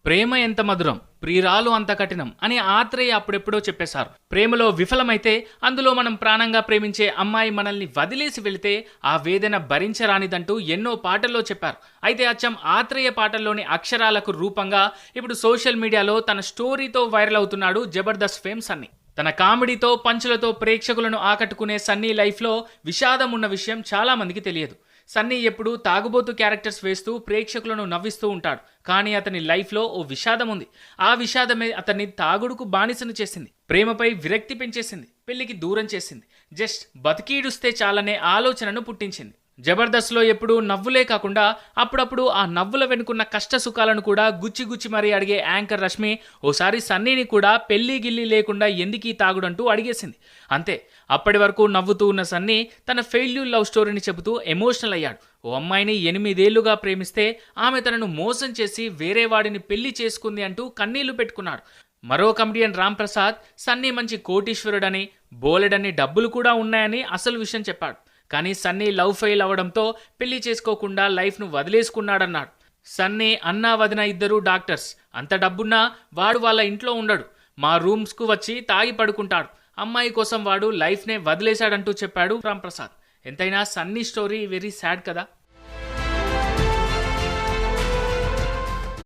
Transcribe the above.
ప్రేమ ఎంత మధురం ప్రియురాలు అంత కఠినం అని ఆత్రేయ అప్పుడెప్పుడో చెప్పేశారు. ప్రేమలో విఫలమైతే అందులో మనం ప్రాణంగా ప్రేమించే అమ్మాయి మనల్ని వదిలేసి వెళితే ఆ వేదన భరించరానిదంటూ ఎన్నో పాటల్లో చెప్పారు. అయితే అచ్చం ఆత్రేయ పాటల్లోని అక్షరాలకు రూపంగా ఇప్పుడు సోషల్ మీడియాలో తన స్టోరీతో వైరల్ అవుతున్నాడు జబర్దస్త్ ఫేమ్ సన్నీ. తన కామెడీతో పంచులతో ప్రేక్షకులను ఆకట్టుకునే సన్నీ లైఫ్లో విషాదం ఉన్న విషయం చాలా మందికి తెలియదు. సన్నీ ఎప్పుడూ తాగుబోతు క్యారెక్టర్స్ వేస్తూ ప్రేక్షకులను నవ్విస్తూ ఉంటాడు. కానీ అతని లైఫ్లో ఓ విషాదం ఉంది. ఆ విషాదమే అతన్ని తాగుడుకు బానిసను చేసింది, ప్రేమపై విరక్తి పెంచేసింది, పెళ్లికి దూరం చేసింది, జస్ట్ బతికీడుస్తే చాలనే ఆలోచనను పుట్టించింది. జబర్దస్త్లో ఎప్పుడూ నవ్వులే కాకుండా అప్పుడప్పుడు ఆ నవ్వుల వెనుకున్న కష్ట సుఖాలను కూడా గుచ్చి గుచ్చి మరీ అడిగే యాంకర్ రష్మి ఓసారి సన్నీని కూడా పెళ్లి గిల్లి లేకుండా ఎందుకీ తాగుడంటూ అడిగేసింది. అంతే, అప్పటి వరకు నవ్వుతూ ఉన్న సన్నీ తన ఫెయిల్యూర్ లవ్ స్టోరీని చెబుతూ ఎమోషనల్ అయ్యాడు. ఓ అమ్మాయిని 8 ఏళ్లుగా ప్రేమిస్తే ఆమె తనను మోసం చేసి వేరే వాడిని పెళ్లి చేసుకుంది అంటూ కన్నీళ్లు పెట్టుకున్నాడు. మరో కమెడియన్ రామ్ ప్రసాద్ సన్నీ మంచి కోటీశ్వరుడని, బోలెడన్ని డబ్బులు కూడా ఉన్నాయని అసలు విషయం చెప్పాడు. కానీ సన్నీ లవ్ ఫెయిల్ అవడంతో పెళ్లి చేసుకోకుండా లైఫ్ను వదిలేసుకున్నాడన్నాడు. సన్నీ అన్నా వదిన ఇద్దరు డాక్టర్స్, అంత డబ్బున్నా వాడు వాళ్ళ ఇంట్లో ఉండడు, మా రూమ్స్కు వచ్చి తాగి పడుకుంటాడు, అమ్మాయి కోసం వాడు లైఫ్నే వదిలేశాడంటూ చెప్పాడు రామ్ ప్రసాద్. ఎంతైనా సన్నీ స్టోరీ వెరీ సాడ్ కదా.